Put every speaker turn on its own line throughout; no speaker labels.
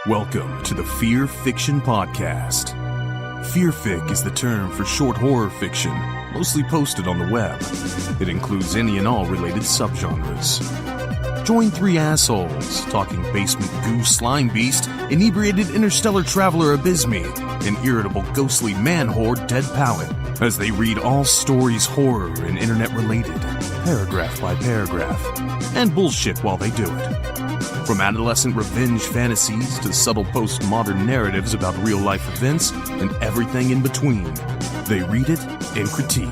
Welcome to the Fearfic Podcast. Fearfic is the term for short horror fiction, mostly posted on the web. It includes any and all related subgenres. Join three assholes talking basement goo Slimebeast, inebriated interstellar traveler Abysmii, and irritable ghostly man horde Dead Palette, as they read all stories horror and internet related, paragraph by paragraph, and bullshit while they do it. From adolescent revenge fantasies to subtle postmodern narratives about real-life events and everything in between, they read it and critique.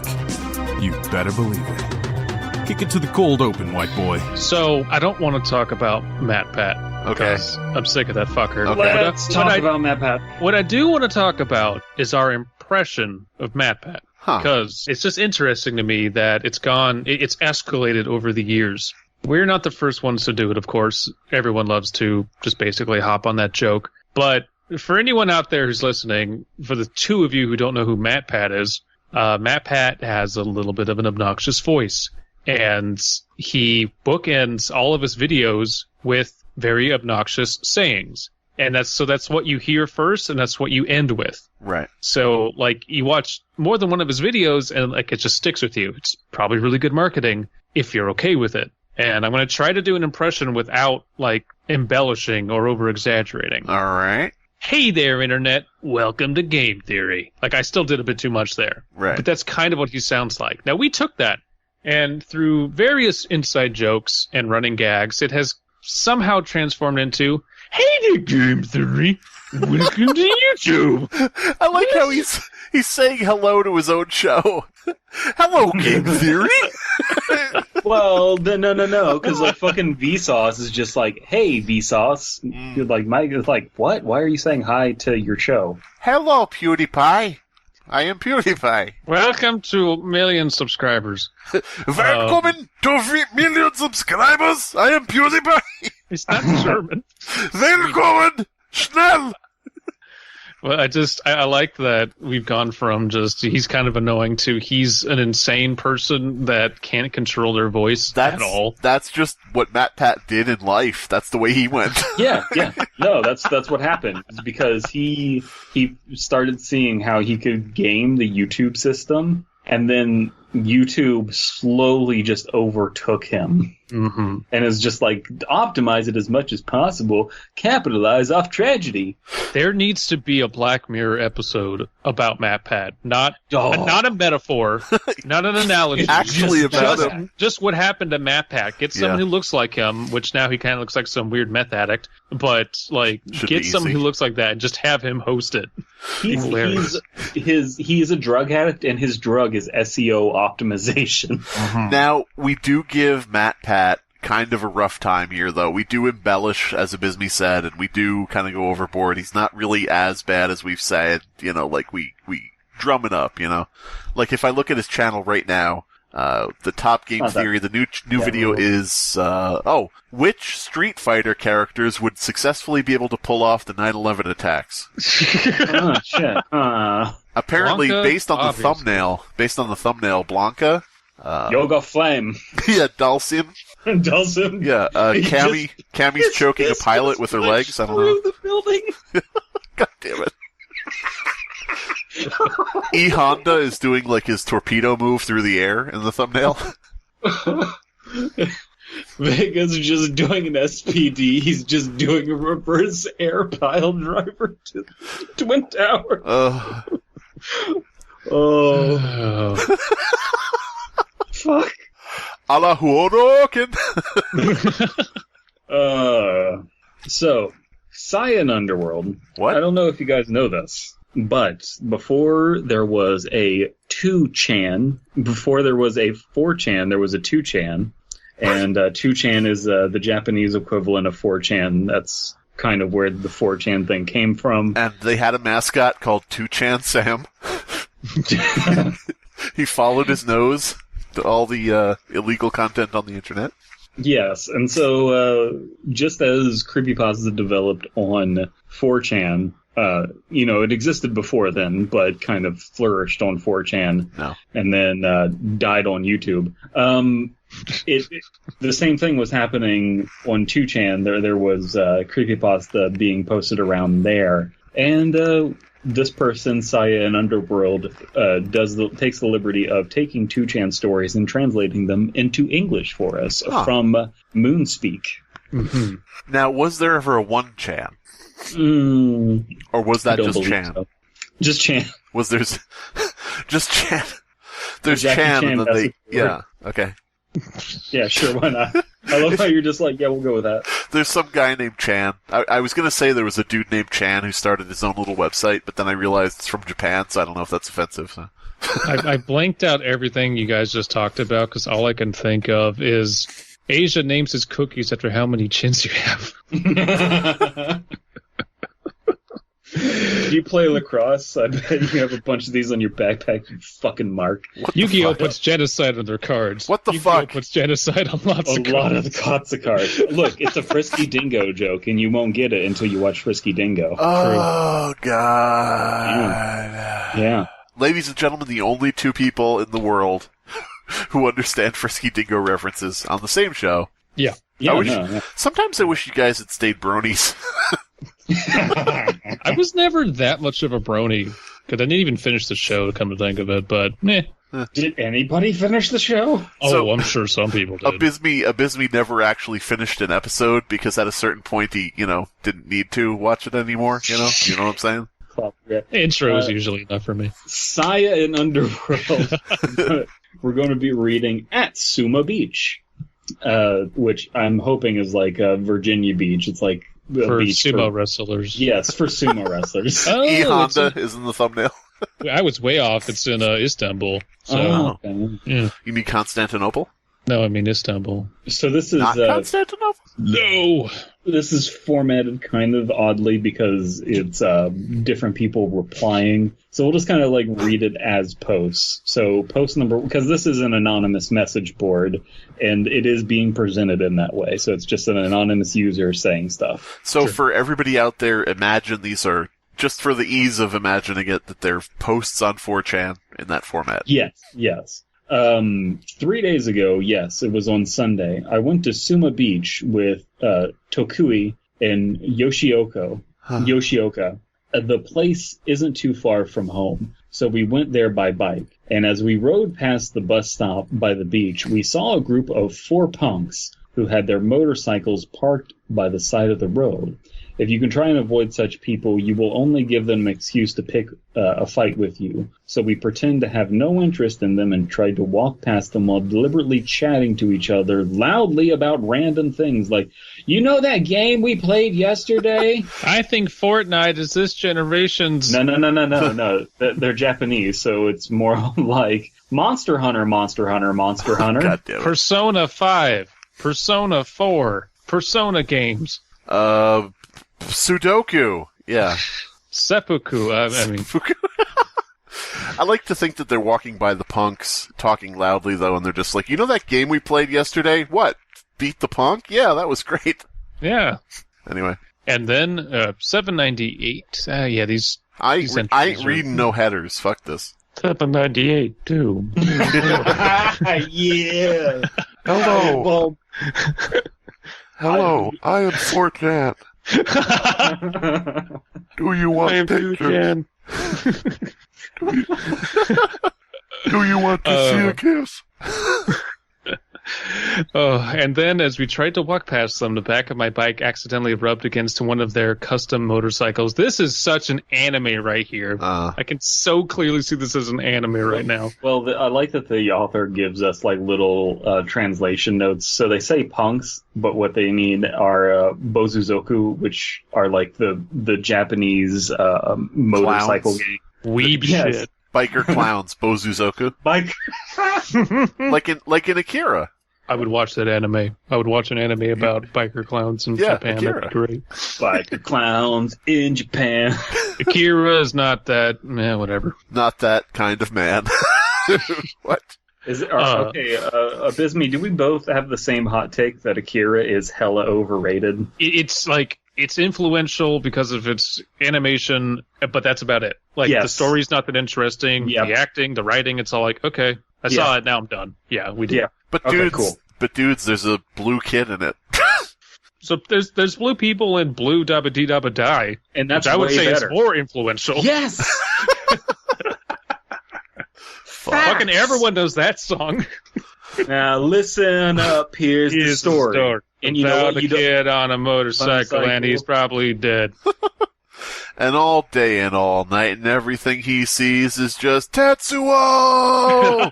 You better believe it. Kick it to the cold open, white boy.
So, I don't want to talk about MatPat.
Okay.
I'm sick of that fucker.
Okay.
Let's talk about MatPat.
What I do want to talk about is our impression of MatPat. Because it's just interesting to me that it's escalated over the years. We're not the first ones to do it, of course. Everyone loves to just basically hop on that joke. But for anyone out there who's listening, for the two of you who don't know who MatPat is, MatPat has a little bit of an obnoxious voice. And he bookends all of his videos with very obnoxious sayings. And that's what you hear first, and that's what you end with.
Right.
So, you watch more than one of his videos, and, it just sticks with you. It's probably really good marketing if you're okay with it. And I'm going to try to do an impression without, embellishing or over-exaggerating.
All right.
Hey there, Internet. Welcome to Game Theory. I still did a bit too much there.
Right.
But that's kind of what he sounds like. Now, we took that, and through various inside jokes and running gags, it has somehow transformed into, hey there, Game Theory. Welcome to YouTube.
I like how he's saying hello to his own show. Hello, Game Theory.
Well, no, because fucking Vsauce is just hey, Vsauce. Mike is what? Why are you saying hi to your show?
Hello, PewDiePie. I am PewDiePie.
Welcome to 1 million subscribers.
Welcome to 1 million subscribers. I am PewDiePie.
It's not German.
Welcome, schnell.
Well, I like that we've gone from he's kind of annoying to he's an insane person that can't control their voice at all.
That's just what MatPat did in life. That's the way he went.
Yeah. No, that's what happened. It's because he started seeing how he could game the YouTube system, and then YouTube slowly just overtook him. Mm-hmm. And is just optimize it as much as possible, capitalize off tragedy.
There needs to be a Black Mirror episode about MatPat. Not a metaphor, not an analogy.
Actually about him.
Just what happened to MatPat. Get someone who looks like him, which now he kind of looks like some weird meth addict, but get someone who looks like that and just have him host it.
He is a drug addict, and his drug is SEO optimization.
Mm-hmm. Now, we do give MatPat kind of a rough time here, though. We do embellish, as Abysmii said, and we do kind of go overboard. He's not really as bad as we've said, we drum it up, if I look at his channel right now, the top game theory, the new video is, which Street Fighter characters would successfully be able to pull off the 9/11 attacks?
Oh, shit.
Apparently,
Blanca,
based on the thumbnail, Blanca,
Yoga Flame.
Yeah, Dulcim.
Dulcim.
Yeah, Cammy's choking a pilot with her legs. I don't know.
The building.
God damn it. E Honda is doing his torpedo move through the air in the thumbnail.
Vega's just doing an SPD. He's just doing a reverse air pile driver to the Twin Tower. Oh. Fuck.
A la Huoroken.
So, Cyan Underworld.
What?
I don't know if you guys know this, but before there was a 2chan, before there was a 4chan, there was a 2chan. And 2chan is the Japanese equivalent of 4chan. That's kind of where the 4chan thing came from.
And they had a mascot called 2chan Sam. He followed his nose to all the illegal content on the internet.
Yes, and so just as Creepypasta developed on 4chan, it existed before then, but kind of flourished on 4chan, and then died on YouTube. the same thing was happening on 2chan. There was Creepypasta being posted around there. And this person, Saya in Underworld, takes the liberty of taking 2chan stories and translating them into English for us from Moonspeak.
Mm-hmm.
Now, was there ever a 1chan? Or was that just Chan? So.
Just Chan.
Was there's just Chan? There's
Jackie
Chan, and then they... Yeah, okay.
Yeah, sure, why not? I love how you're just like, yeah, we'll go with that.
There's some guy named Chan. I was going to say there was a dude named Chan who started his own little website, but then I realized it's from Japan, so I don't know if that's offensive. So.
I blanked out everything you guys just talked about, because all I can think of is Asia names his cookies after how many chins you have.
Do you play lacrosse? I bet you have a bunch of these on your backpack, you fucking mark.
Yu-Gi-Oh! Puts genocide on their cards.
What the
Yu-Gi-Oh!
Fuck?
Puts genocide on lots of cards.
A lot of lots of cards. Look, it's a Frisky Dingo joke, and you won't get it until you watch Frisky Dingo.
Oh, God.
Yeah.
Ladies and gentlemen, the only two people in the world who understand Frisky Dingo references on the same show.
Yeah.
Sometimes I wish you guys had stayed bronies.
I was never that much of a brony, because I didn't even finish the show, come to think of it, but meh.
Did anybody finish the show?
Oh, I'm sure some people did.
Abysmii never actually finished an episode, because at a certain point he, didn't need to watch it anymore, You know what I'm saying?
Intro is usually enough for me.
Saya in Underworld. We're going to be reading at Suma Beach, which I'm hoping is like Virginia Beach. It's like
for sumo wrestlers.
Yes, for sumo wrestlers.
E Honda is in the thumbnail.
I was way off. It's in Istanbul. So, yeah.
You mean Constantinople?
No, I mean Istanbul.
So this is
not Constantinople.
No.
This is formatted kind of oddly because it's different people replying. So we'll just kind of like read it as posts. So post number, because this is an anonymous message board, and it is being presented in that way. So it's just an anonymous user saying stuff.
So for everybody out there, imagine these are, just for the ease of imagining it, that they're posts on 4chan in that format.
Yes. 3 days ago, yes, it was on Sunday, I went to Suma Beach with Tokui and Yoshioka. The place isn't too far from home, so we went there by bike. And as we rode past the bus stop by the beach, we saw a group of 4 punks who had their motorcycles parked by the side of the road. If you can try and avoid such people, you will only give them an excuse to pick a fight with you. So we pretend to have no interest in them and tried to walk past them while deliberately chatting to each other loudly about random things like, you know that game we played yesterday?
I think Fortnite is this generation's...
No. They're Japanese, so it's more like Monster Hunter.
God damn it.
Persona 5, Persona 4, Persona games.
Sudoku, yeah.
Seppuku,
I like to think that they're walking by the punks, talking loudly, though, and they're just like, you know that game we played yesterday? What? Beat the punk? Yeah, that was great.
Yeah.
Anyway.
And then, 798. These
I ain't reading no headers. Fuck this.
798, too.
Yeah.
Hello. Hello, I am 4chan. Do you want pictures? Do you want to see a kiss?
And then as we tried to walk past them, the back of my bike accidentally rubbed against one of their custom motorcycles. This is such an anime right here. I can so clearly see this as an anime right now.
Well, I like that the author gives us like little translation notes. So they say punks, but what they mean are bozuzoku, which are like the Japanese motorcycle game.
Weeb shit.
Biker clowns, bozuzoku. like in Akira.
I would watch that anime. I would watch an anime about biker clowns in Japan.
Akira.
That'd be great.
Biker clowns in Japan.
Akira is not that. Whatever.
Not that kind of man. What?
Is it okay? Abysmii, do we both have the same hot take that Akira is hella overrated?
It's like it's influential because of its animation, but that's about it. Like the story's not that interesting. Yep. The acting, the writing, it's all like, okay, I saw it, now I'm done. Yeah, we did. Yeah.
But But dudes, there's a blue kid in it.
So there's blue people in blue dabba dee dabba die,
and that's
which I would
way
say
better.
is more influential.
Yes.
Fucking everyone knows that song.
Now listen up. Here's the story.
And you know what? You kid on a motorcycle, and he's probably dead.
And all day and all night, and everything he sees is just Tetsuo!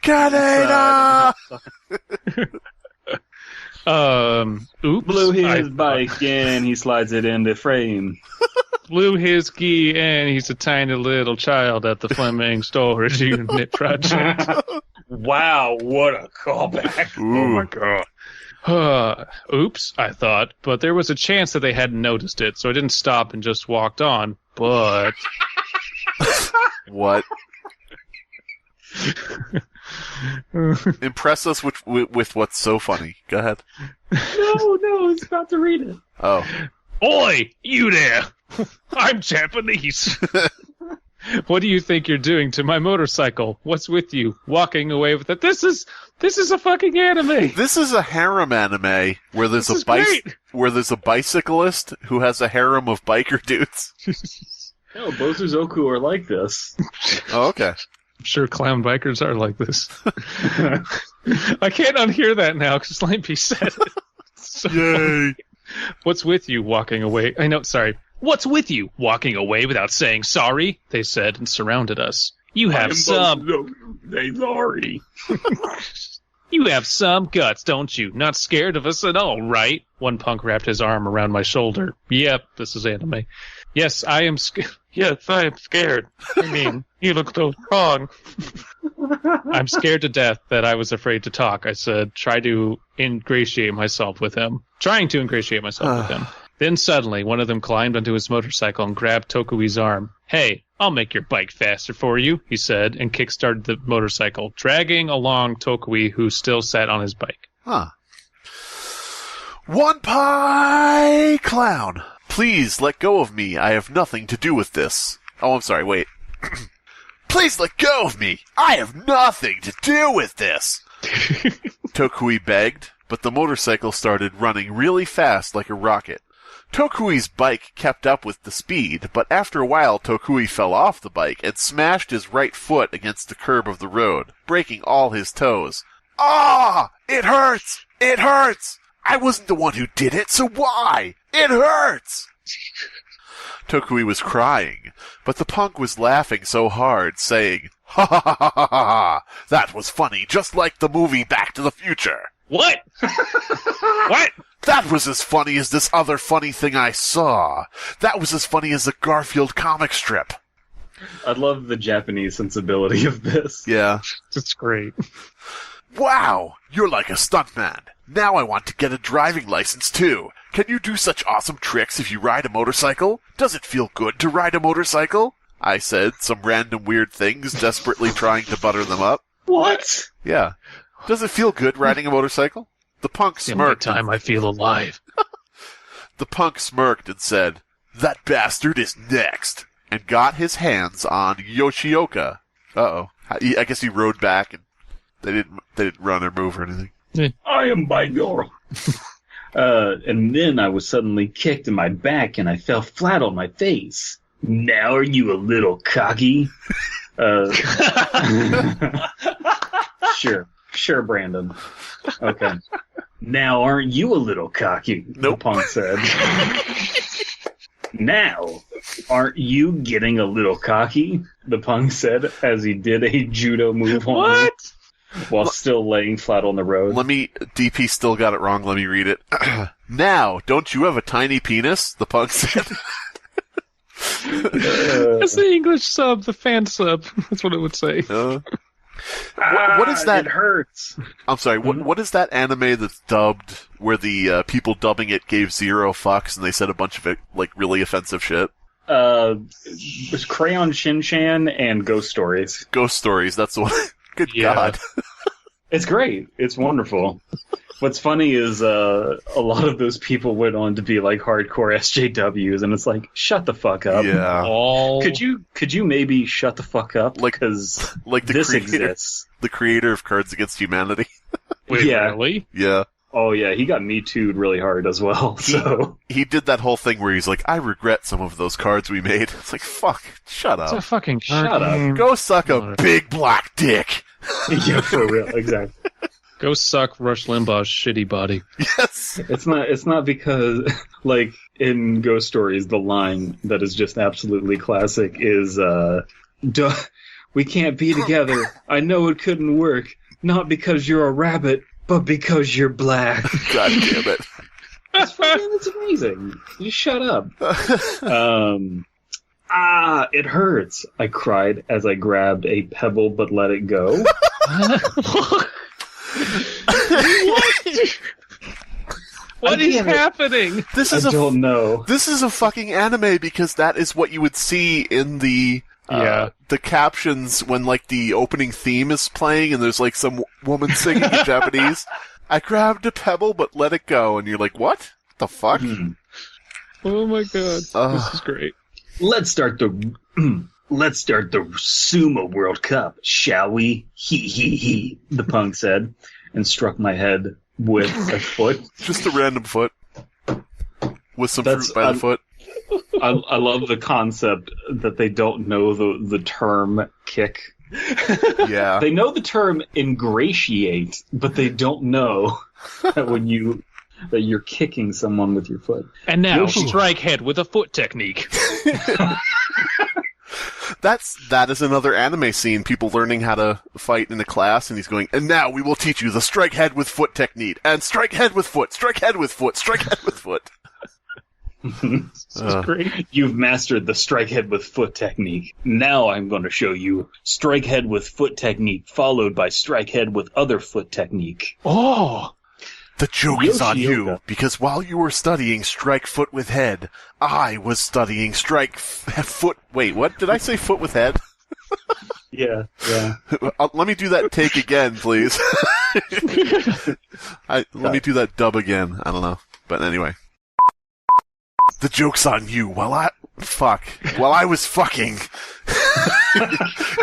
Kaneda!
Oops.
Blew his bike and he slides it into frame.
Blew his gi and he's a tiny little child at the Fleming Storage Unit Project.
Wow, what a callback.
Ooh.
Oh my god.
Oops, I thought, but there was a chance that they hadn't noticed it, so I didn't stop and just walked on, but...
What? Impress us with what's so funny. Go ahead.
No, I was about to read it.
Oh.
Oi, you there! I'm Japanese! What do you think you're doing to my motorcycle? What's with you? Walking away with it? This is a fucking anime!
This is a harem anime where there's a bicyclist who has a harem of biker dudes.
No, Bosuzoku are like this.
Oh, okay.
I'm sure clown bikers are like this. I can't unhear that now because Slimebeast said it. So,
yay!
What's with you walking away? What's with you walking away without saying sorry? They said and surrounded us. You have some.
They sorry.
You have some guts, don't you? Not scared of us at all, right? One punk wrapped his arm around my shoulder. Yep, this is anime. Yes, I am scared. Yes, I am scared. I mean, you look so strong. I'm scared to death that I was afraid to talk, I said, trying to ingratiate myself with him. Then suddenly, one of them climbed onto his motorcycle and grabbed Tokui's arm. Hey, I'll make your bike faster for you, he said, and kick-started the motorcycle, dragging along Tokui, who still sat on his bike.
Huh. One pie clown! Please let go of me. I have nothing to do with this. Oh, I'm sorry, wait. Please let go of me. I have nothing to do with this. Tokui begged, but the motorcycle started running really fast like a rocket. Tokui's bike kept up with the speed, but after a while Tokui fell off the bike and smashed his right foot against the curb of the road, breaking all his toes. Ah! It hurts! It hurts! I wasn't the one who did it, so why? It hurts! Tokui was crying, but the punk was laughing so hard, saying, Ha ha ha ha ha ha! That was funny, just like the movie Back to the Future.
What? What?
That was as funny as this other funny thing I saw. That was as funny as the Garfield comic strip.
I love the Japanese sensibility of this.
Yeah.
It's great.
Wow, you're like a stuntman. Now I want to get a driving license, too. Can you do such awesome tricks if you ride a motorcycle? Does it feel good to ride a motorcycle? I said some random weird things, desperately trying to butter them up.
What?
Yeah. Does it feel good riding a motorcycle? The punk smirked.
The only time I feel alive.
The punk smirked and said, That bastard is next, and got his hands on Yoshioka. Uh-oh. I guess he rode back and they didn't run or move or anything.
I am binaural. And then I was suddenly kicked in my back and I fell flat on my face. Now are you a little cocky? Sure, Brandon. Okay. Now aren't you a little cocky?
Nope.
The punk said. Now, aren't you getting a little cocky? The punk said as he did a judo move on me while still laying flat on the road.
DP still got it wrong. Let me read it. Now, don't you have a tiny penis? The punk said.
That's the English sub, the fan sub. That's what it would say.
What is that?
It hurts.
I'm sorry. What is that anime that's dubbed where the people dubbing it gave 0 fucks and they said a bunch of really offensive shit?
It was Crayon Shin-Chan and Ghost Stories.
Ghost Stories. That's the one. Good God.
It's great. It's wonderful. What's funny is a lot of those people went on to be like hardcore SJWs, and it's like, shut the fuck up.
Yeah.
Could you maybe shut the fuck up?
Like
this
the creator,
exists.
The creator of Cards Against Humanity.
Wait,
Yeah.
really?
Yeah.
Oh yeah, he got Me Too'd really hard as well. So
He did that whole thing where he's like, I regret some of those cards we made. It's like, fuck, shut
It's a
up.
fucking card
Shut up.
game.
Go suck a big black dick.
yeah, for real, exactly.
Go suck Rush Limbaugh's shitty body.
Yes.
It's not because like in Ghost Stories, the line that is just absolutely classic is we can't be together. I know it couldn't work. Not because you're a rabbit, but because you're black.
God damn it.
It's amazing. You shut up. It hurts, I cried as I grabbed a pebble but let it go.
What is happening?
This is
I don't know.
This is a fucking anime because that is what you would see in the captions when like the opening theme is playing and there's like some woman singing in Japanese. I grabbed a pebble but let it go, and you're like, what the fuck?
Oh my god, this is great.
Let's start the Sumo World Cup, shall we? He, the punk said, and struck my head with a foot.
Just a random foot. With some fruit by the foot.
I love the concept that they don't know the term kick.
Yeah.
They know the term ingratiate, but they don't know that that you're kicking someone with your foot.
And now, strike head with a foot technique.
That is another anime scene, people learning how to fight in a class, and he's going, and now we will teach you the strike head with foot technique, and strike head with foot, strike head with foot, strike head with foot.
This is great.
You've mastered the strike head with foot technique. Now I'm going to show you strike head with foot technique, followed by strike head with other foot technique.
Oh!
The joke is on you,
Yoshioka.
because while you were studying strike foot with head, I was studying strike foot... Wait, what? Did I say foot with head?
Yeah.
Let me do that take again, please. Let me do that dub again. I don't know. But anyway. The joke's on you. While I was fucking,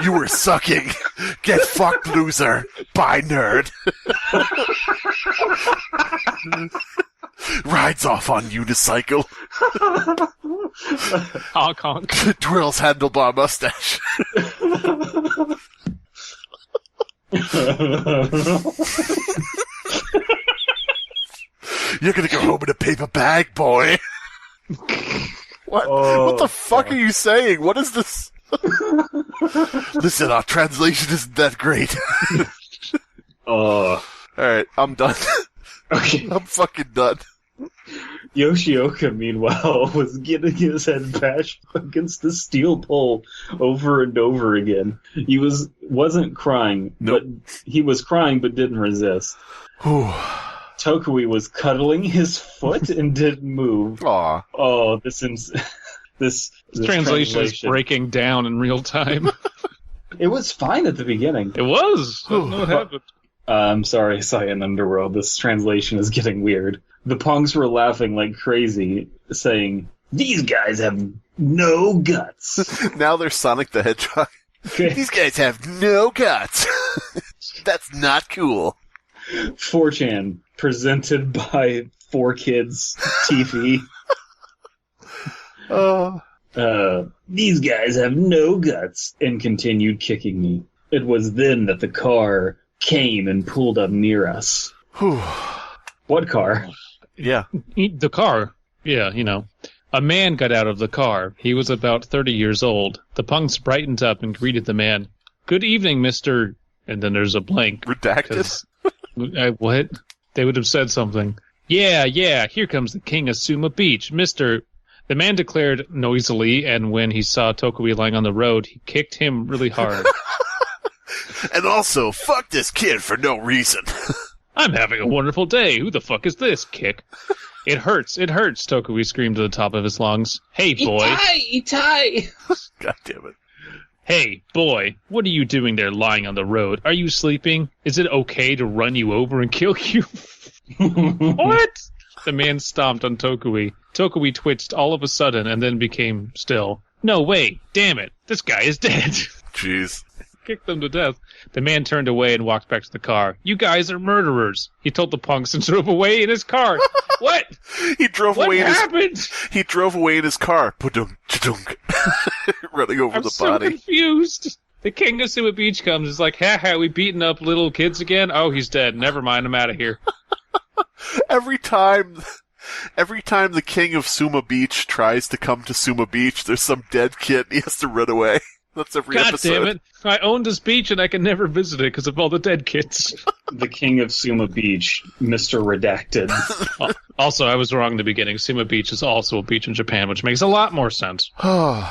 you were sucking. Get fucked, loser. Bye, nerd. Rides off on unicycle.
Honk honk.
Twirls handlebar mustache. You're gonna go home in a paper bag, boy. What? What the fuck are you saying? What is this? Listen, our translation isn't that great. Alright, I'm done.
Okay.
I'm fucking done.
Yoshioka, meanwhile, was getting his head bashed against the steel pole over and over again. He wasn't crying,
Nope.
but he was crying but didn't resist. Tokui was cuddling his foot and didn't move.
Aw.
Oh, this
Translation is breaking down in real time.
It was fine at the beginning.
It was. I don't know what happened.
I'm sorry, Cyan Underworld. This translation is getting weird. The punks were laughing like crazy, saying, "These guys have no guts."
Now they're Sonic the Hedgehog. These guys have no guts. That's not cool.
4chan, presented by 4Kids TV. These guys have no guts, and continued kicking me. It was then that the car came and pulled up near us. What car?
Yeah.
The car. Yeah, you know. A man got out of the car. He was about 30 years old. The punks brightened up and greeted the man. "Good evening, Mr." And then there's a blank.
Redacted?
What? They would have said something. Yeah, here comes the king of Suma Beach, Mr. The man declared noisily, and when he saw Tokui lying on the road, he kicked him really hard.
And also, fuck this kid for no reason.
I'm having a wonderful day. Who the fuck is this? Kick. It hurts, Tokui screamed to the top of his lungs. Hey, boy.
Itai!
God damn it.
Hey, boy, what are you doing there lying on the road? Are you sleeping? Is it okay to run you over and kill you? What? The man stomped on Tokui. Tokui twitched all of a sudden and then became still. No way. Damn it. This guy is dead.
Jeez.
kicked them to death. The man turned away and walked back to the car. You guys are murderers, he told the punks and drove away in his car. What?
He drove away.
What happened?
He drove away in his car. Padunk, chadunk. Running over the
so
body.
Confused. The king of Suma Beach comes. Is like, ha, we beating up little kids again? Oh, he's dead. Never mind. I'm out of here.
Every time the king of Suma Beach tries to come to Suma Beach, there's some dead kid and he has to run away. That's every episode. God damn it.
I owned this beach and I can never visit it because of all the dead kids.
The king of Suma Beach, Mr. Redacted.
Also, I was wrong in the beginning. Suma Beach is also a beach in Japan, which makes a lot more sense.
Duh.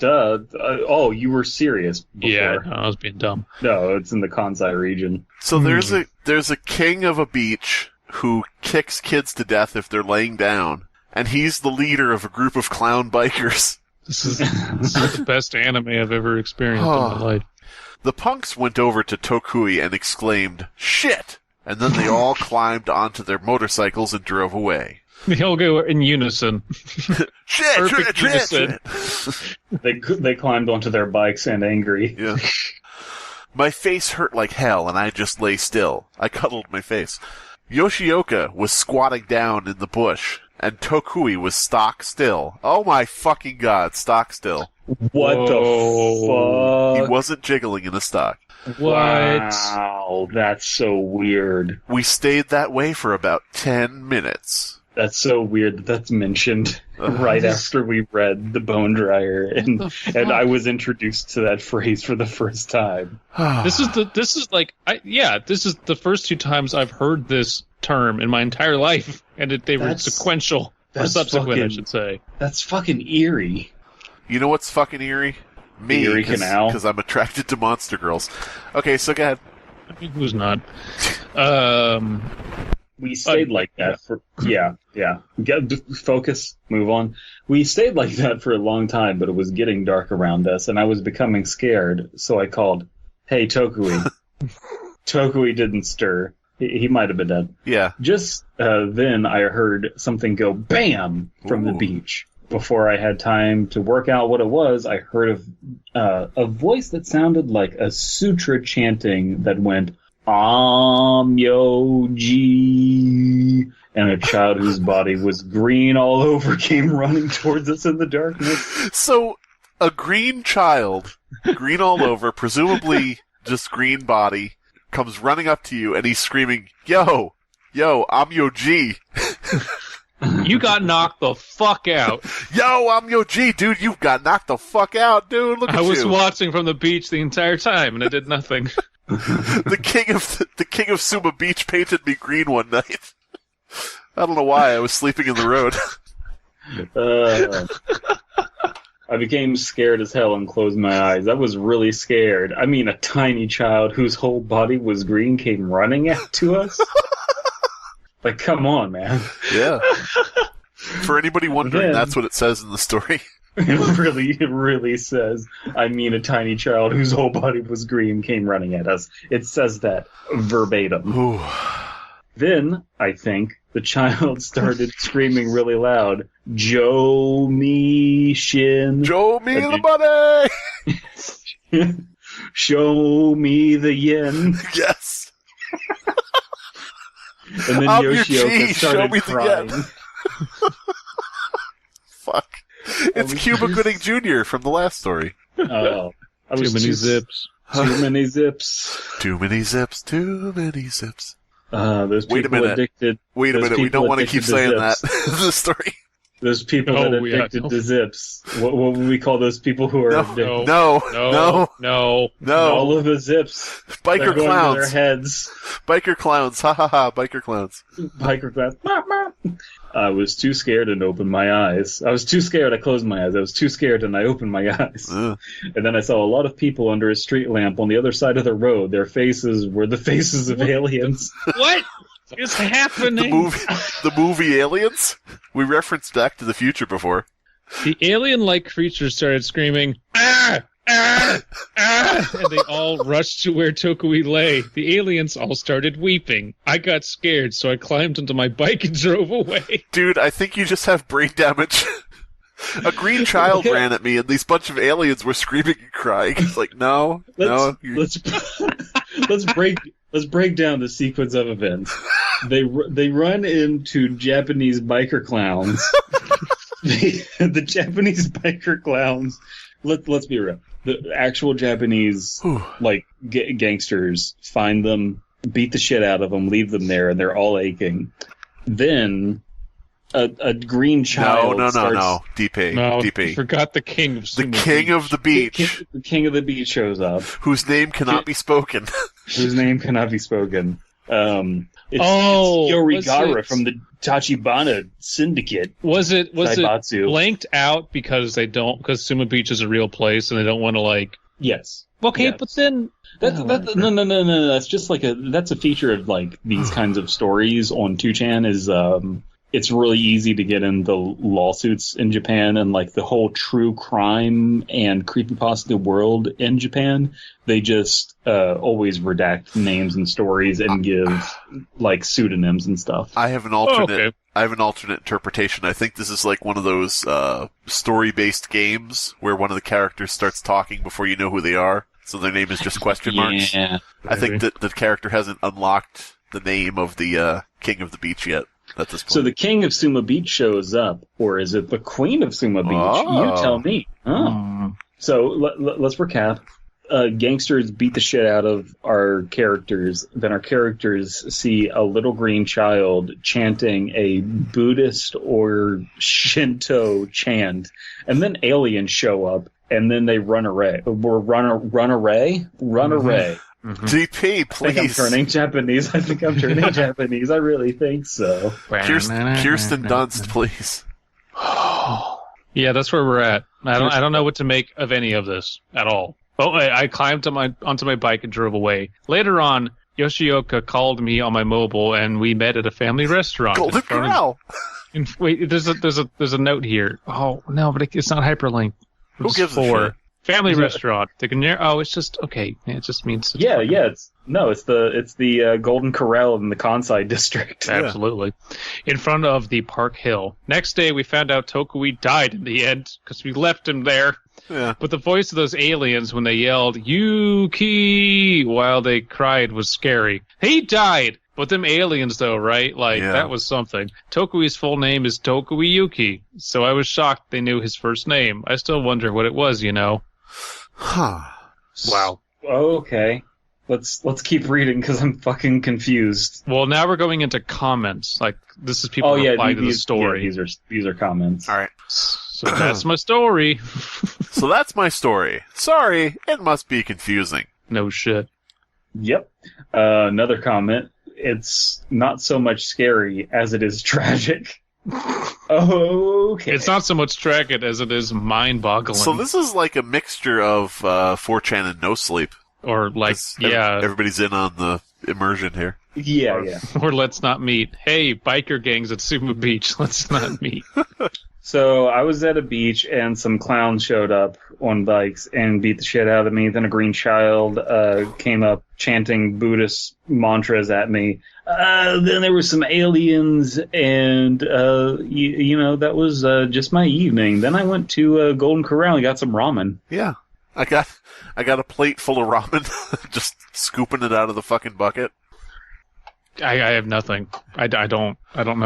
You were serious before.
Yeah, I was being dumb.
No, it's in the Kansai region.
So there's a king of a beach who kicks kids to death if they're laying down, and he's the leader of a group of clown bikers.
This is the best anime I've ever experienced in my life.
The punks went over to Tokui and exclaimed, "Shit!" And then they all climbed onto their motorcycles and drove away.
They all go in unison.
Shit!
They climbed onto their bikes and angry.
Yeah. My face hurt like hell, and I just lay still. I cuddled my face. Yoshioka was squatting down in the bush, and Tokui was stock still. Oh my fucking god, stock still.
What the fuck?
He wasn't jiggling in a stock.
What?
Wow, that's so weird.
We stayed that way for about 10 minutes.
That's so weird that that's mentioned right after we read The Bone Dryer, and I was introduced to that phrase for the first time.
This is the first 2 times I've heard this term in my entire life, and they were sequential, or subsequent, I should say.
That's fucking eerie.
You know what's fucking eerie? Me,
Erie Canal.
Because I'm attracted to monster girls. Okay, so go ahead.
I mean, who's not?
We stayed like that for... Yeah. Focus. Move on. We stayed like that for a long time, but it was getting dark around us, and I was becoming scared, so I called, "Hey, Tokui." Tokui didn't stir. He might have been dead.
Yeah.
Just then I heard something go BAM! From the beach. Before I had time to work out what it was, I heard a voice that sounded like a sutra chanting that went, Am-yo-ji, and a child whose body was green all over came running towards us in the darkness.
So, a green child, green all over, presumably just green body, comes running up to you and he's screaming, Yo, I'm your G.
You got knocked the fuck out.
Yo, I'm your G, dude. You got knocked the fuck out, dude. Look at you.
I was watching from the beach the entire time, and I did nothing.
The king of Suma Beach painted me green one night. I don't know why. I was sleeping in the road.
I became scared as hell and closed my eyes. I was really scared. I mean, a tiny child whose whole body was green came running to us. Like, come on, man.
Yeah. For anybody wondering, that's what it says in the story.
It really says, I mean, a tiny child whose whole body was green came running at us. It says that verbatim.
Ooh.
Then, I think, the child started screaming really loud, Joe me shin.
Joe me the money!
Show me the yen.
Yes.
And then Yoshioka started crying.
Fuck. It's Cuba Gooding Jr. from the last story.
Oh.
Too many zips.
Too many zips.
Too many zips. Too many zips.
Wait a minute. Addicted.
Wait a minute. We don't want to keep saying that in the story.
Those people that are addicted to zips. What would we call those people who are addicted?
No.
All of the zips.
Biker clowns.
To their heads.
Biker clowns. Ha ha ha. Biker clowns.
Biker clowns. I was too scared and opened my eyes. I was too scared. I closed my eyes. I was too scared and I opened my eyes. And then I saw a lot of people under a street lamp on the other side of the road. Their faces were the faces of aliens.
What is happening?
The movie Aliens? We referenced Back to the Future before.
The alien-like creatures started screaming, ah! Ah! Ah! And they all rushed to where Tokui lay. The aliens all started weeping. I got scared, so I climbed onto my bike and drove away.
Dude, I think you just have brain damage. A green child ran at me, and these bunch of aliens were screaming and crying. It's like,
let's break down the sequence of events. They run into Japanese biker clowns. The Japanese biker clowns. Let's be real. The actual Japanese gangsters find them, beat the shit out of them, leave them there, and they're all aching. Then a green child.
No. DP.
No,
DP.
you forgot the king of
the king of the beach.
The king of the beach shows up,
whose name cannot be spoken.
Whose name cannot be spoken. It's Yorigara from the Tachibana Syndicate.
Was it
Zaibatsu.
blanked out because Suma Beach is a real place and they don't want to
Yes.
Okay,
yes.
But then
no. That's just that's a feature of these kinds of stories on 2chan is it's really easy to get into lawsuits in Japan, and the whole true crime and creepypasta world in Japan, they just always redact names and stories and give pseudonyms and stuff.
I have an alternate. I have an alternate interpretation. I think this is one of those story-based games where one of the characters starts talking before you know who they are, so their name is just question marks.
Yeah,
I think that the character hasn't unlocked the name of the king of the beach yet. At this point.
So the king of Suma Beach shows up, or is it the queen of Suma Beach?
Oh.
You tell me. So let's recap. Gangsters beat the shit out of our characters. Then our characters see a little green child chanting a Buddhist or Shinto chant, and then aliens show up, and then they run away. Run away.
Mm-hmm. DP, please.
I think I'm turning Japanese. I really think so.
Kirsten Dunst, please.
Yeah, that's where we're at. I don't know what to make of any of this at all. Oh, I climbed onto my bike and drove away. Later on, Yoshioka called me on my mobile, and we met at a family restaurant.
Golden Corral.
Wait, there's a note here. Oh no, but it's not hyperlinked.
Who gives a shit?
Family restaurant. It's just okay. It just means
it's the Golden Corral in the Kansai district.
Absolutely, in front of the Park Hill. Next day, we found out Tokui died in the end because we left him there.
Yeah.
But the voice of those aliens when they yelled "Yuki" while they cried was scary. He died. But them aliens, though, right? That was something. Tokui's full name is Tokui Yuki, so I was shocked they knew his first name. I still wonder what it was,
Huh.
Wow.
Okay. Let's keep reading because I'm fucking confused.
Well, now we're going into comments. This is people replying to the story.
Yeah, these are comments.
All right.
So that's my story.
So that's my story. Sorry, it must be confusing.
No shit.
Yep. Another comment. It's not so much scary as it is tragic. Okay.
It's not so much tragic as it is mind-boggling.
So this is a mixture of 4chan and No Sleep.
Or
everybody's in on the immersion here.
Yeah.
Or let's not meet. Hey, biker gangs at Suma Beach, let's not meet.
So I was at a beach and some clowns showed up on bikes and beat the shit out of me. Then a green child came up chanting Buddhist mantras at me. Then there were some aliens, and that was just my evening. Then I went to Golden Corral and got some ramen.
Yeah, I got a plate full of ramen, just scooping it out of the fucking bucket.
I have nothing. I don't know.
I don't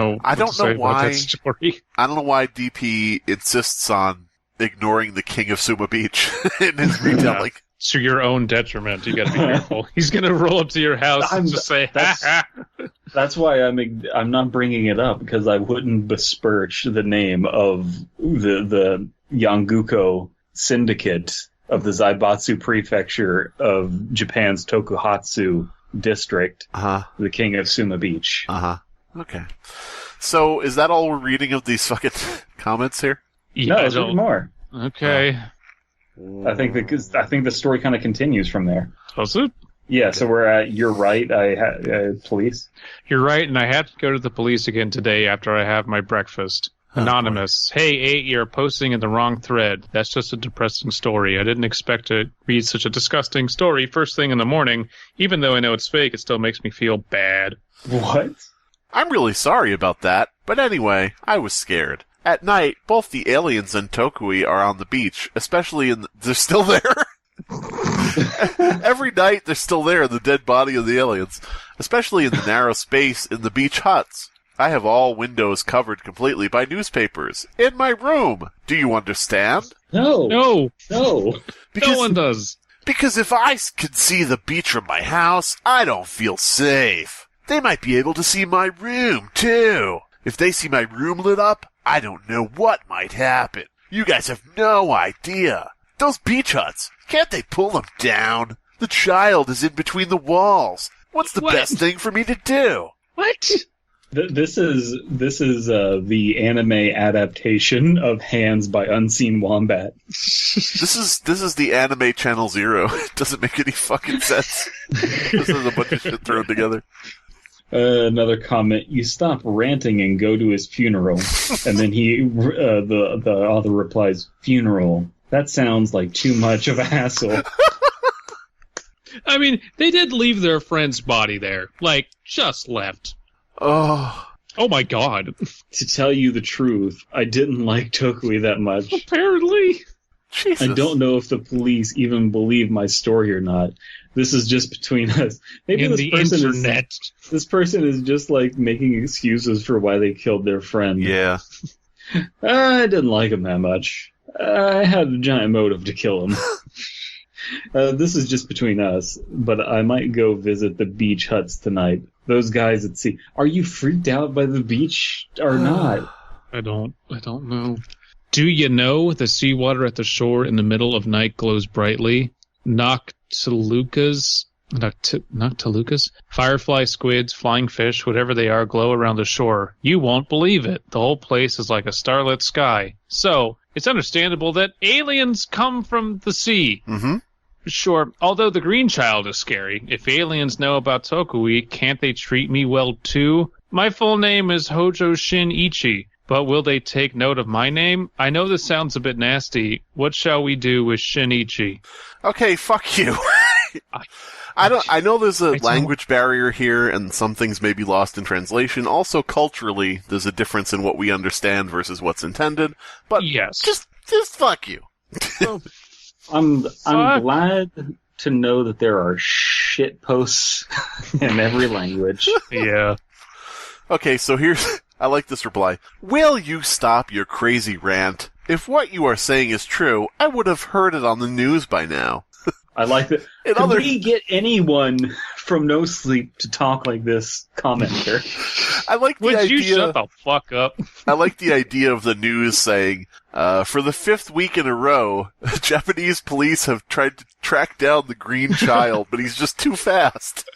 know why.
About that story.
I don't know why DP insists on ignoring the king of Suma Beach in his retelling.
To your own detriment, you got to be careful. He's gonna roll up to your house and just say,
That's why I'm not bringing it up, because I wouldn't besmirch the name of the Yanguko Syndicate of the Zaibatsu Prefecture of Japan's Tokuhatsu District, the king of Suma Beach.
Okay. So, is that all we're reading of these fucking comments here?
Yeah,
no, there's more.
Okay.
I think the story kind of continues from there.
Does it?
Yeah, so we're at, you're right, police.
You're right, and I had to go to the police again today after I have my breakfast. Anonymous. Hey, 8, you're posting in the wrong thread. That's just a depressing story. I didn't expect to read such a disgusting story first thing in the morning. Even though I know it's fake, it still makes me feel bad.
What?
I'm really sorry about that. But anyway, I was scared. At night, both the aliens and Tokui are on the beach, especially they're still there. Every night they're still there, the dead body of the aliens, especially in the narrow space in the beach huts. I have all windows covered completely by newspapers. In my room. Do you understand?
No.
Because,
no one does.
Because if I can see the beach from my house, I don't feel safe. They might be able to see my room, too. If they see my room lit up, I don't know what might happen. You guys have no idea. Those beach huts, can't they pull them down? The child is in between the walls. What's the best thing for me to do?
What?
This is the anime adaptation of Hands by Unseen Wombat.
This is the anime Channel Zero. It doesn't make any fucking sense. This is a bunch of shit thrown together.
Another comment: you stop ranting and go to his funeral. And then the author replies, "Funeral. That sounds like too much of a hassle."
I mean, they did leave their friend's body there. Like, just left.
Oh
my god.
To tell you the truth, I didn't like Tokui that much.
Apparently.
Jesus.
I don't know if the police even believe my story or not. This is just between us. Maybe
in the internet.
This person is just like making excuses for why they killed their friend.
Yeah.
I didn't like him that much. I had a giant motive to kill him. This is just between us, but I might go visit the beach huts tonight. Those guys at sea. Are you freaked out by the beach or not?
I don't know. Do you know the seawater at the shore in the middle of night glows brightly? Noctilucas? Firefly, squids, flying fish, whatever they are, glow around the shore. You won't believe it. The whole place is like a starlit sky. So, it's understandable that aliens come from the sea.
Mm-hmm.
Sure, although the green child is scary. If aliens know about Tokui, can't they treat me well too? My full name is Hojo Shin Ichi, but will they take note of my name? I know this sounds a bit nasty. What shall we do with Shinichi?
Okay, fuck you. I know there's a language barrier here, and some things may be lost in translation. Also, culturally, there's a difference in what we understand versus what's intended. But
yes,
just fuck you.
I'm glad to know that there are shit posts in every language.
Yeah.
Okay, so I like this reply. Will you stop your crazy rant? If what you are saying is true, I would have heard it on the news by now.
I like that. Can we get anyone from No Sleep to talk like this commenter?
I like the idea.
Would you shut the fuck up?
I like the idea of the news saying, for the 5th week in a row, Japanese police have tried to track down the green child, but he's just too fast.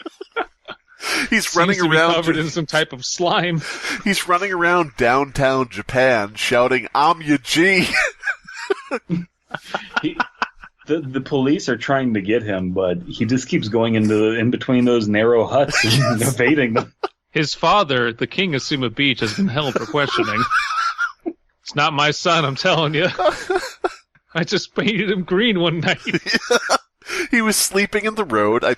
He's running around
covered in some type of slime.
He's running around downtown Japan shouting, "I'm your G."
The police are trying to get him, but he just keeps going in between those narrow huts and evading them.
His father, the king of Suma Beach, has been held for questioning. It's not my son, I'm telling you. I just painted him green one night.
Yeah. He was sleeping in the road. I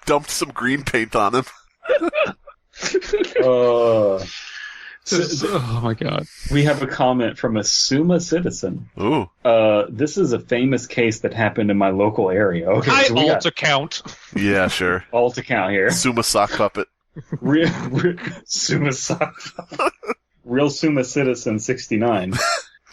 dumped some green paint on him.
Oh my god.
We have a comment from a Suma citizen.
Ooh.
This is a famous case that happened in my local area. Okay, so we got
account.
Yeah, sure.
Alt account here.
Suma sock puppet.
Suma sock puppet. Real Suma citizen 69.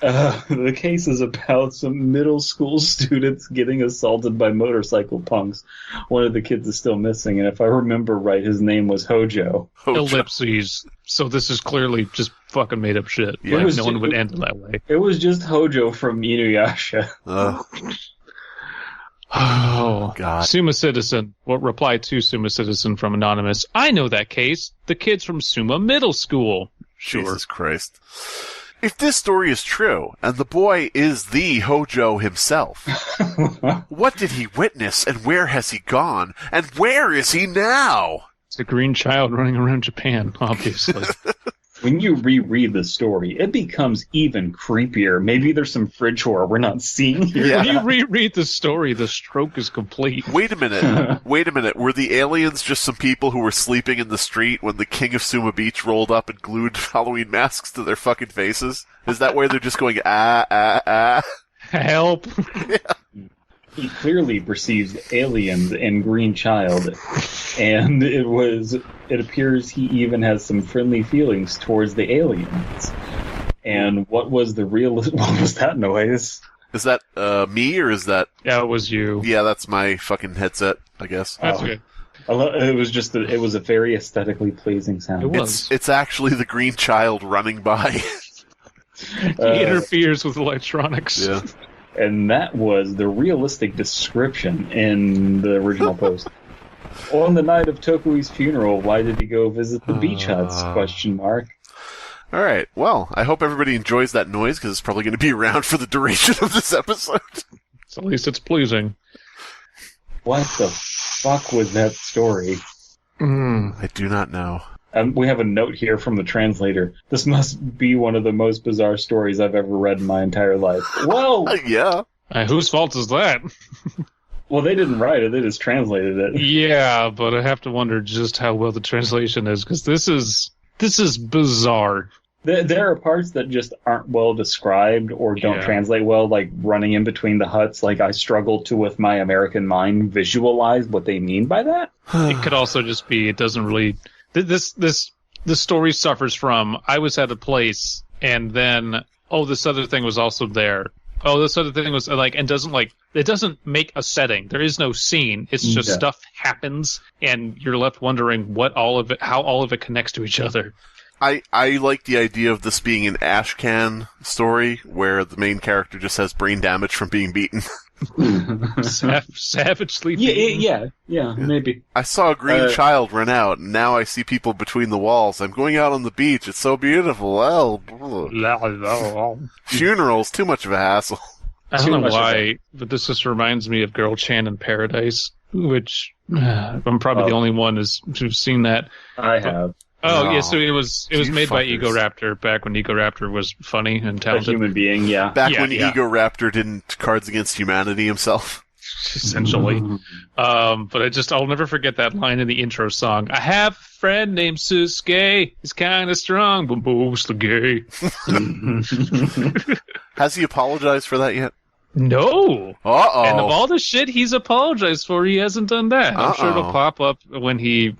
The case is about some middle school students getting assaulted by motorcycle punks. One of the kids is still missing, and if I remember right, his name was Hojo.
Ellipses. So this is clearly just fucking made up shit.
Yeah.
Like, no one would end it that way.
It was just Hojo from Inuyasha.
Oh,
God.
Suma Citizen. What reply to Suma Citizen from Anonymous? I know that case. The kid's from Suma Middle School. Sure.
Jesus Christ. If this story is true, and the boy is the Hojo himself, what did he witness, and where has he gone, and where is he now?
It's a green child running around Japan, obviously.
when you reread the story, it becomes even creepier. Maybe there's some fridge horror we're not seeing here.
Yeah. When you reread the story, the stroke is complete.
Wait a minute. Were the aliens just some people who were sleeping in the street when the King of Suma Beach rolled up and glued Halloween masks to their fucking faces? Is that where they're just going,
Help.
Yeah.
He clearly perceives aliens in Green Child, and it appears he even has some friendly feelings towards the aliens. And what was that noise?
Is that me, or is that...
Yeah, it was you.
Yeah, that's my fucking headset, I guess.
That's good.
It was a very aesthetically pleasing sound.
It was.
It's actually the Green Child running by.
He interferes with electronics.
Yeah.
And that was the realistic description in the original post. On the night of Tokui's funeral, why did he go visit the beach huts? ?
All right. Well, I hope everybody enjoys that noise, because it's probably going to be around for the duration of this episode.
So at least it's pleasing.
What the fuck was that story?
I do not know.
We have a note here from the translator. This must be one of the most bizarre stories I've ever read in my entire life. Well,
yeah.
Whose fault is that?
Well, they didn't write it. They just translated it.
Yeah, but I have to wonder just how well the translation is, because this is bizarre.
There are parts that just aren't well described or don't translate well, like running in between the huts. Like, I struggle to, with my American mind, visualize what they mean by that.
It could also just be, it doesn't really... This story suffers from, I was at a place, and then, this other thing was also there. This other thing was, and it doesn't make a setting. There is no scene. It's just stuff happens, and you're left wondering how all of it connects to each other.
I like the idea of this being an ashcan story, where the main character just has brain damage from being beaten.
Savagely beaten.
Yeah, maybe.
I saw a green child run out, and now I see people between the walls. I'm going out on the beach. It's so beautiful. Funerals, too much of a hassle.
I don't know why, but this just reminds me of Girl Chan in Paradise, which I'm probably the only one who's seen that.
I have.
So it was made by Egoraptor back when Egoraptor was funny and talented.
A human being, yeah.
Back when Egoraptor didn't Cards Against Humanity himself.
Essentially. But I'll never forget that line in the intro song. I have a friend named Susuke. He's kind of strong, but mostly gay.
Has he apologized for that yet?
No.
Uh-oh.
And of all the shit he's apologized for, he hasn't done that. I'm sure it'll pop up when he,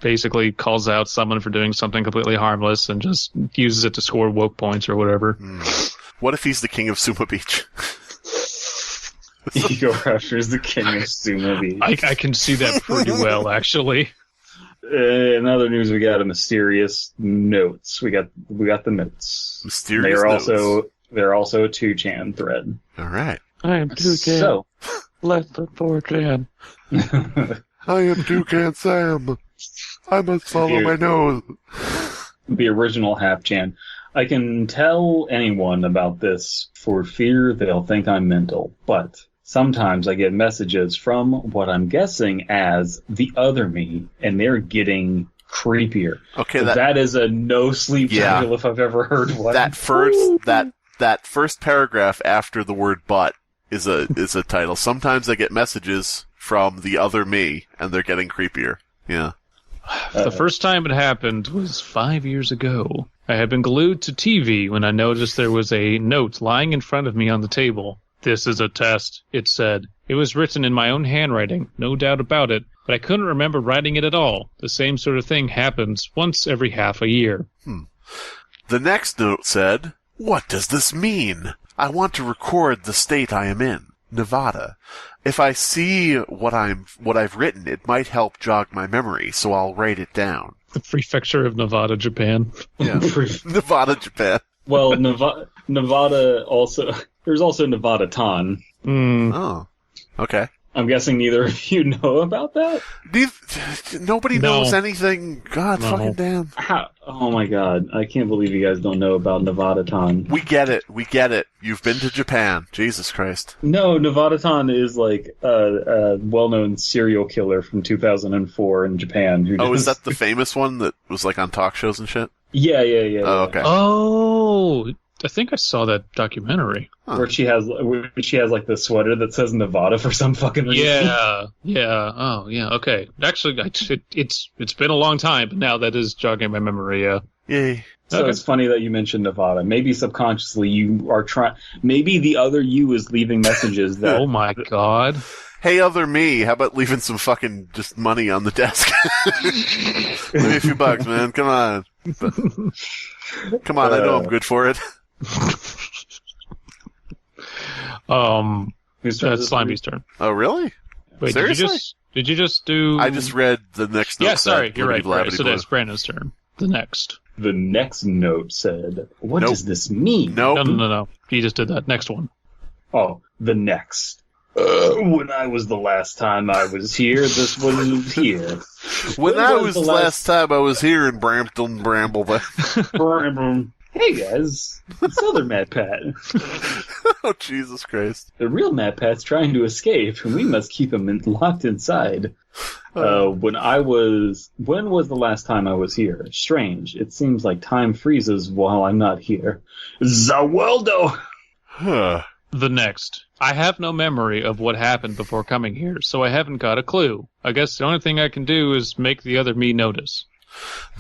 basically calls out someone for doing something completely harmless and just uses it to score woke points or whatever.
What if he's the king of Suma Beach?
Egoraptor is the king of Suma Beach.
I can see that pretty well, actually.
In other news, we got a mysterious notes. We got the notes.
Mysterious notes.
They're also a 2chan thread.
All right.
I am 2chan.
So,
less than 4chan.
I am 2chan Sam. I must follow my nose.
The original half-chan. I can tell anyone about this for fear they'll think I'm mental, but sometimes I get messages from what I'm guessing as the other me, and they're getting creepier.
Okay,
that is a no-sleep title if I've ever heard one.
That first paragraph after the word "but" is a title. Sometimes I get messages from the other me, and they're getting creepier. Yeah.
The first time it happened was 5 years ago. I had been glued to TV when I noticed there was a note lying in front of me on the table. This is a test, it said. It was written in my own handwriting, no doubt about it, but I couldn't remember writing it at all. The same sort of thing happens once every half a year.
The next note said, "What does this mean? I want to record the state I am in, Nevada. If I see what I've written, it might help jog my memory, so I'll write it down."
The prefecture of Nevada, Japan.
Yeah, Nevada, Japan.
Well, Nevada also... There's also Nevada-tan.
Oh, okay.
I'm guessing neither of you know about that?
Nobody knows anything. God fucking damn.
Oh my god. I can't believe you guys don't know about Nevada-tan.
We get it. You've been to Japan. Jesus Christ.
No, Nevada-tan is like a well-known serial killer from 2004 in Japan.
Is that the famous one that was like on talk shows and shit?
Yeah.
Oh, okay.
Oh, I think I saw that documentary.
Huh. Where she has like the sweater that says Nevada for some fucking reason.
Yeah. Oh, yeah. Okay. Actually, it's been a long time, but now that is jogging my memory. Yeah.
Yay.
So
okay.
It's funny that you mentioned Nevada. Maybe subconsciously you are trying. Maybe the other you is leaving messages that.
Oh my god.
Hey, other me, how about leaving some fucking just money on the desk? Give me a few bucks, man. Come on. Come on, I know I'm good for it.
It's Slimebeast's turn.
Oh, really?
Wait,
seriously?
Did you just do...
I just read the next note.
Yeah, sorry, you're right. So that's Brandon's turn. The next note said, what does this mean?
No.
He just did that. Next one.
Oh, the next. When I was the last time I was here, this was here.
When I was the last time I was here in Brampton, Bramble.
Hey guys, it's other MatPat.
Oh, Jesus Christ.
The real MatPat's trying to escape, and we must keep him locked inside. When was the last time I was here? Strange. It seems like time freezes while I'm not here. Zawaldo!
The next. I have no memory of what happened before coming here, so I haven't got a clue. I guess the only thing I can do is make the other me notice.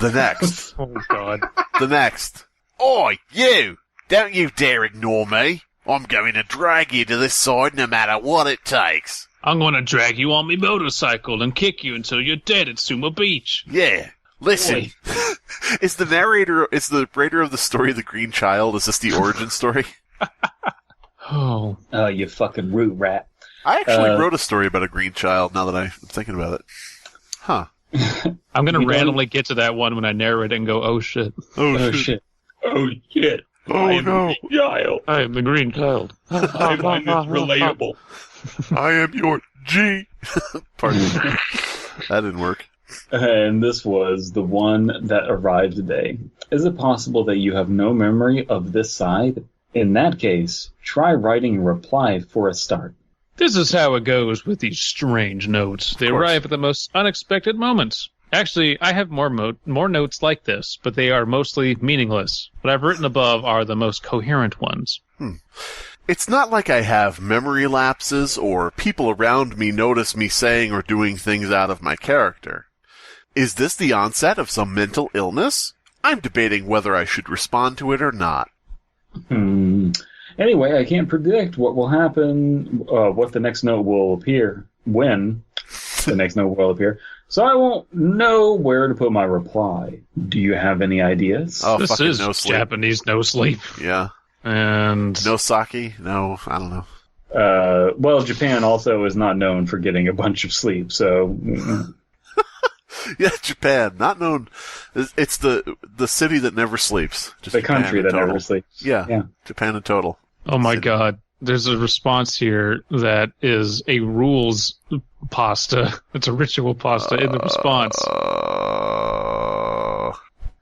The next.
Oh, God.
The next. Oi, you! Don't you dare ignore me. I'm going to drag you to this side no matter what it takes.
I'm going to drag you on my motorcycle and kick you until you're dead at Sumo Beach.
Yeah. Listen. Is the narrator of the story the Green Child? Is this the origin story?
Oh,
you fucking root rat.
I actually wrote a story about a green child now that I'm thinking about it. Huh.
I'm going to randomly get to that one when I narrate it and go, oh shit.
Oh shit.
Oh shit.
Oh no.
Child.
I am the green child.
I find this relatable.
I am your G. Pardon me. That didn't work.
And this was the one that arrived today. Is it possible that you have no memory of this side? In that case, try writing a reply for a start.
This is how it goes with these strange notes. They arrive at the most unexpected moments. Actually, I have more notes like this, but they are mostly meaningless. What I've written above are the most coherent ones.
It's not like I have memory lapses or people around me notice me saying or doing things out of my character. Is this the onset of some mental illness? I'm debating whether I should respond to it or not.
Anyway, I can't predict what will happen, what the next note will appear, when the next note will appear, so I won't know where to put my reply. Do you have any ideas?
Oh,
this
fucking
is
no sleep.
Japanese no sleep.
Yeah.
And...
No sake? No, I don't know.
Well, Japan also is not known for getting a bunch of sleep, so...
Yeah, Japan, not known. It's the city that never sleeps. Just
the
Japan
country that never sleeps.
Yeah, Japan in total.
Oh my god. There's a response here that is a rules pasta. It's a ritual pasta in the response.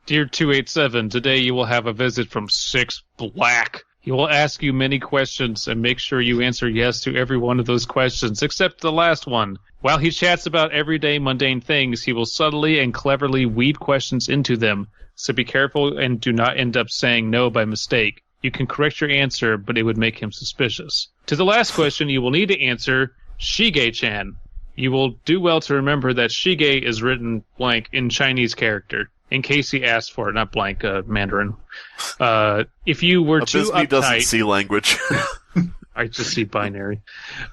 Dear 287, today you will have a visit from 6 Black. He will ask you many questions and make sure you answer yes to every one of those questions, except the last one. While he chats about everyday mundane things, he will subtly and cleverly weave questions into them, so be careful and do not end up saying no by mistake. You can correct your answer, but it would make him suspicious. To the last question, you will need to answer Shige-chan. You will do well to remember that Shige is written blank in Chinese character, in case he asks for it, not blank, Mandarin. If you were too
Abysmii
uptight...
doesn't see language.
I just see binary.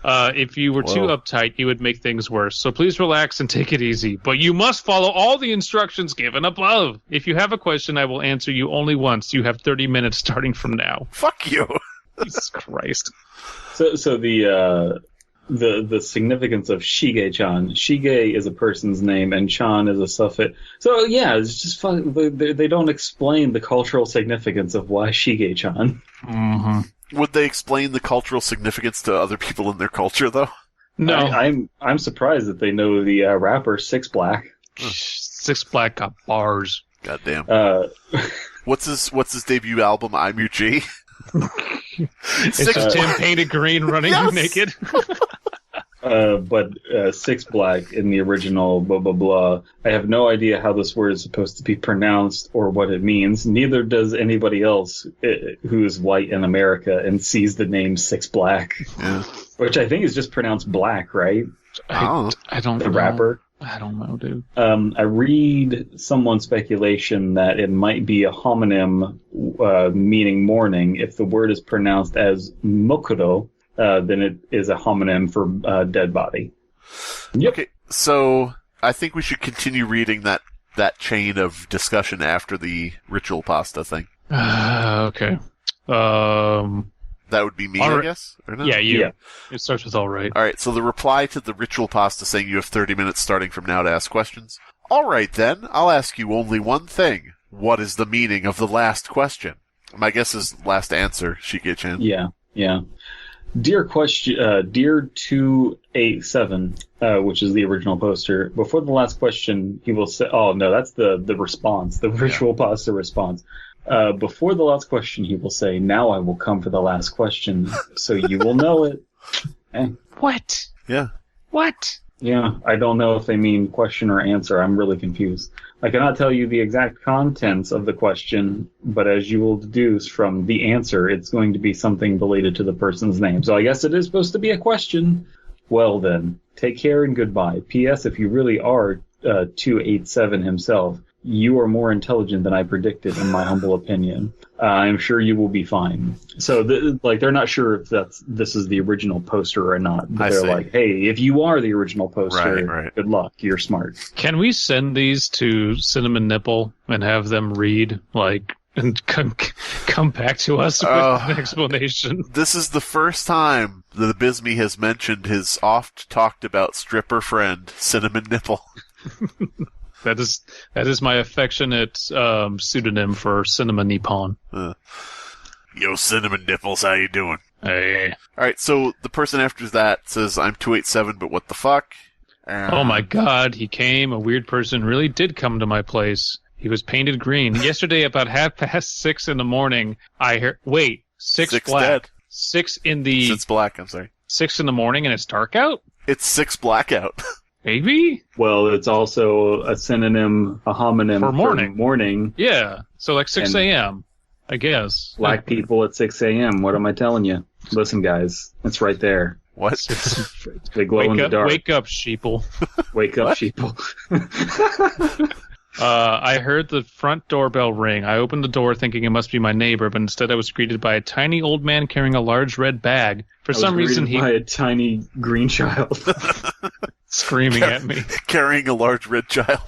If you were too uptight, you would make things worse. So please relax and take it easy. But you must follow all the instructions given above. If you have a question, I will answer you only once. You have 30 minutes starting from now.
Fuck you.
Jesus Christ.
So the significance of Shige-chan. Shige is a person's name, and chan is a suffix. So yeah, it's just fun. They don't explain the cultural significance of why Shige-chan.
Mm-hmm.
Would they explain the cultural significance to other people in their culture, though?
No. I'm surprised that they know the rapper 6 Black.
6 Black got bars.
Goddamn. What's his debut album? I'm Your G.
It's just him painted green running naked.
But six black in the original, blah, blah, blah. I have no idea how this word is supposed to be pronounced or what it means. Neither does anybody else who is white in America and sees the name Six Black.
Yeah.
Which I think is just pronounced black, right?
I don't
The
know.
rapper.
I don't know, dude.
I read someone's speculation that it might be a homonym meaning morning. If the word is pronounced as mokuro, then it is a homonym for dead body. Yep.
Okay, so I think we should continue reading that chain of discussion after the ritual pasta thing.
Okay.
That would be me, I guess? Or no?
Yeah, you.
Yeah.
It starts with all right.
All right, so the reply to the ritual pasta saying you have 30 minutes starting from now to ask questions. All right, then. I'll ask you only one thing. What is the meaning of the last question? My guess is last answer, Shige-chan.
Yeah. Dear 287, which is the original poster, before the last question, he will say, oh, no, that's the response, the ritual pasta response. Before the last question, he will say, now I will come for the last question, so you will know it.
What?
Yeah.
What?
Yeah, I don't know if they mean question or answer. I'm really confused. I cannot tell you the exact contents of the question, but as you will deduce from the answer, it's going to be something related to the person's name. So I guess it is supposed to be a question. Well then, take care and goodbye. P.S. If you really are 287 himself, you are more intelligent than I predicted, in my humble opinion. I'm sure you will be fine. So, they're not sure if this is the original poster or not. But they're like, hey, if you are the original poster, good luck. You're smart.
Can we send these to Cinnamon Nipple and have them read, and come back to us with an explanation?
This is the first time that Abysmii has mentioned his oft-talked-about stripper friend, Cinnamon Nipple.
That is my affectionate pseudonym for Cinema Nippon.
Yo, Cinnamon Nipples, how you doing?
Hey.
Alright, so the person after that says, I'm 287, but what the fuck?
Oh my god, he came. A weird person really did come to my place. He was painted green. Yesterday, about 6:30 in the morning, I heard... Wait, six black.
Dead.
6 in the...
It's black, I'm sorry.
6 in the morning and it's dark out?
It's 6 blackout.
Maybe?
Well, it's also a synonym, a homonym
for morning.
Yeah.
So 6 a.m., I guess.
Black people at 6 a.m. What am I telling you? Listen, guys, it's right there.
What?
They glow in the dark.
Wake up, sheeple.
Wake up, sheeple.
I heard the front doorbell ring. I opened the door thinking it must be my neighbor, but instead I was greeted by a tiny old man carrying a large red bag. For some reason,
by a tiny green child.
Screaming at me.
Carrying a large red child.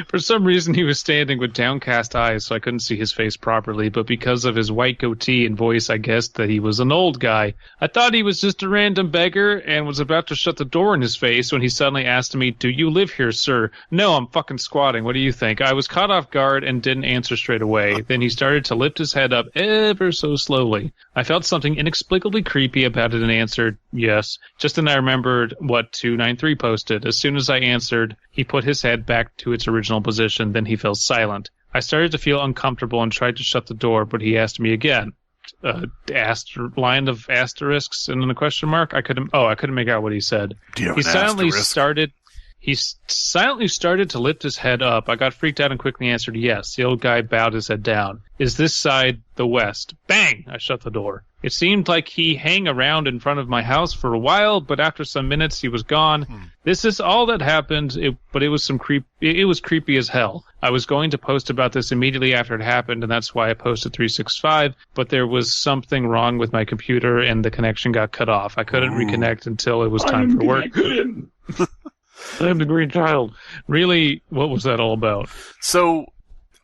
For some reason, he was standing with downcast eyes, so I couldn't see his face properly, but because of his white goatee and voice, I guessed that he was an old guy. I thought he was just a random beggar and was about to shut the door in his face when he suddenly asked me, "Do you live here, sir?" "No, I'm fucking squatting. What do you think?" I was caught off guard and didn't answer straight away. Then he started to lift his head up ever so slowly. I felt something inexplicably creepy about it and answered, "Yes." Just then I remembered what 293 posted. As soon as I answered, he put his head back to its original position, then he fell silent. I started to feel uncomfortable and tried to shut the door, but he asked me again. Line of asterisks and then a question mark? I couldn't make out what he said. He silently started to lift his head up. I got freaked out and quickly answered yes. The old guy bowed his head down. "Is this side the west?" Bang! I shut the door. It seemed like he hung around in front of my house for a while, but after some minutes he was gone. This is all that happened, but it was it was creepy as hell. I was going to post about this immediately after it happened, and that's why I posted 365, but there was something wrong with my computer and the connection got cut off. I couldn't reconnect until it was time for work. I'm the green child. Really, what was that all about?
So,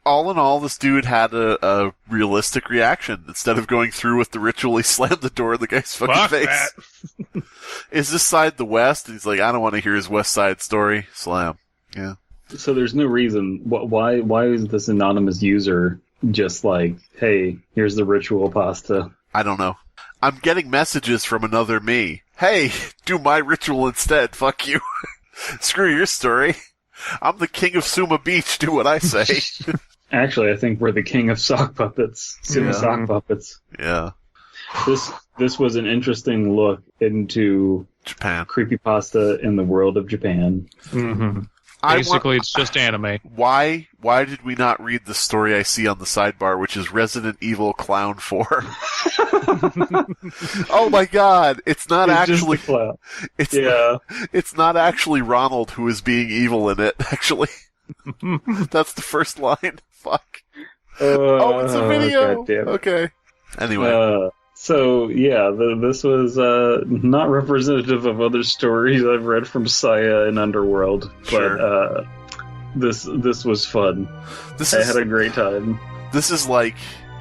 all in all, this dude had a realistic reaction. Instead of going through with the ritual, he slammed the door in the guy's fucking face. Is this side the west? And he's like, I don't want to hear his west side story. Slam. Yeah.
So there's no reason. Why is this anonymous user just like, hey, here's the ritual pasta?
I don't know. I'm getting messages from another me. Hey, do my ritual instead. Fuck you. Screw your story. I'm the king of Suma Beach. Do what I say.
Actually, I think we're the king of sock puppets. Sock puppets.
Yeah.
This was an interesting look into
Japan.
Creepypasta in the world of Japan.
Mm-hmm. Basically, it's just anime.
Why did we not read the story I see on the sidebar, which is Resident Evil Clown 4? Oh my god, it's not actually
Clown.
It's not actually Ronald who is being evil in it, actually. That's the first line. Fuck. It's a video. Okay. Anyway.
So yeah, this was not representative of other stories I've read from Saya and Underworld, but this was fun. I had a great time.
This is like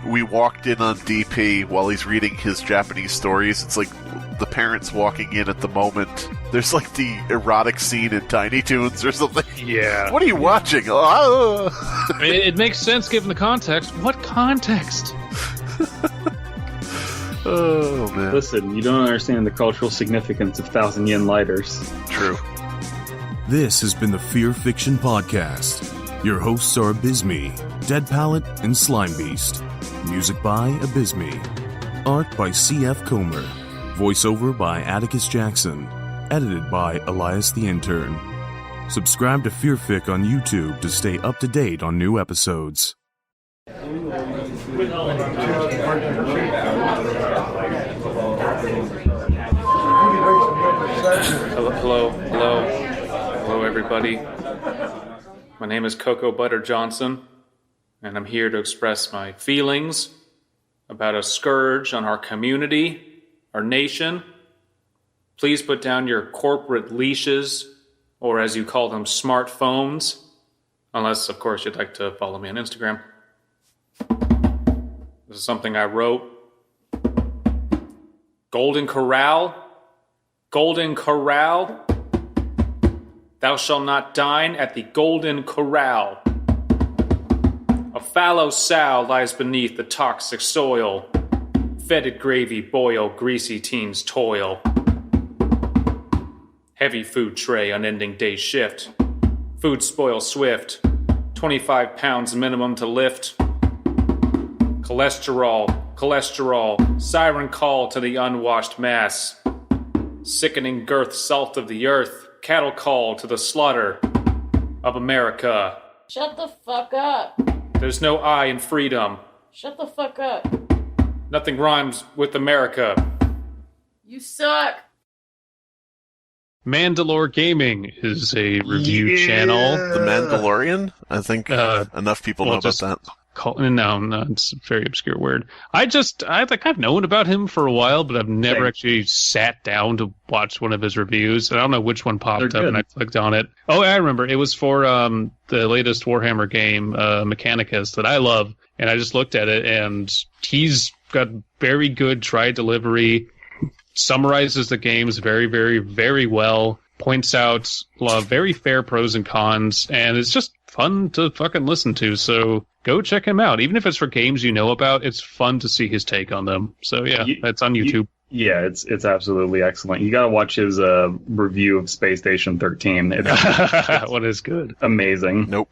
we walked in on DP while he's reading his Japanese stories. It's like the parents walking in at the moment. There's like the erotic scene in Tiny Toons or something.
Yeah.
What are you watching? Oh.
It makes sense given the context. What context?
Oh, man.
Listen, you don't understand the cultural significance of 1,000 yen lighters.
True.
This has been the Fear Fiction Podcast. Your hosts are Abysmii, Dead Palette, and Slimebeast. Music by Abysmii. Art by C.F. Comer. Voiceover by Atticus Jackson. Edited by Elias the Intern. Subscribe to Fearfic on YouTube to stay up to date on new episodes.
Hello, everybody. My name is Cocoa Butter Johnson, and I'm here to express my feelings about a scourge on our community, our nation. Please put down your corporate leashes, or as you call them, smartphones, unless, of course, you'd like to follow me on Instagram. This is something I wrote. Golden Corral. Golden Corral. Thou shalt not dine at the Golden Corral. A fallow sow lies beneath the toxic soil. Fetid gravy boil, greasy teens toil. Heavy food tray, unending day shift. Food spoil swift. 25 pounds minimum to lift. Cholesterol, siren call to the unwashed mass. Sickening girth, salt of the earth, cattle call to the slaughter of America.
Shut the fuck up.
There's no I in freedom.
Shut the fuck up.
Nothing rhymes with America.
You suck.
Mandalore Gaming is a review channel.
The Mandalorian? I think enough people know about that.
No, it's a very obscure word. I've known about him for a while, but I've never actually sat down to watch one of his reviews. I don't know which one popped up, and I clicked on it. Oh, I remember. It was for the latest Warhammer game, Mechanicus, that I love, and I just looked at it, and he's got very good try delivery, summarizes the games very, very, very well, points out very fair pros and cons, and it's just fun to fucking listen to, so go check him out. Even if it's for games you know about, it's fun to see his take on them. So yeah, it's on YouTube.
Yeah, it's absolutely excellent. You gotta watch his review of Space Station 13.
What is good?
Amazing.
Nope.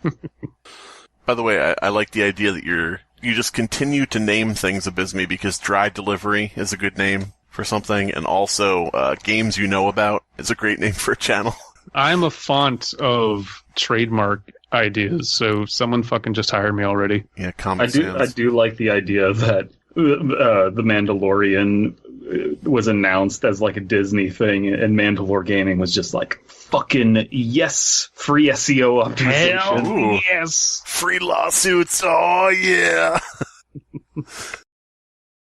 By the way, I like the idea that you just continue to name things Abysmii, because Dry Delivery is a good name for something, and also games you know about is a great name for a channel.
I'm a font of trademark ideas, so someone fucking just hired me already.
Yeah,
I do like the idea that the Mandalorian was announced as like a Disney thing, and Mandalore Gaming was just like, fucking yes, free SEO optimization.
Hell yes,
free lawsuits. Oh yeah.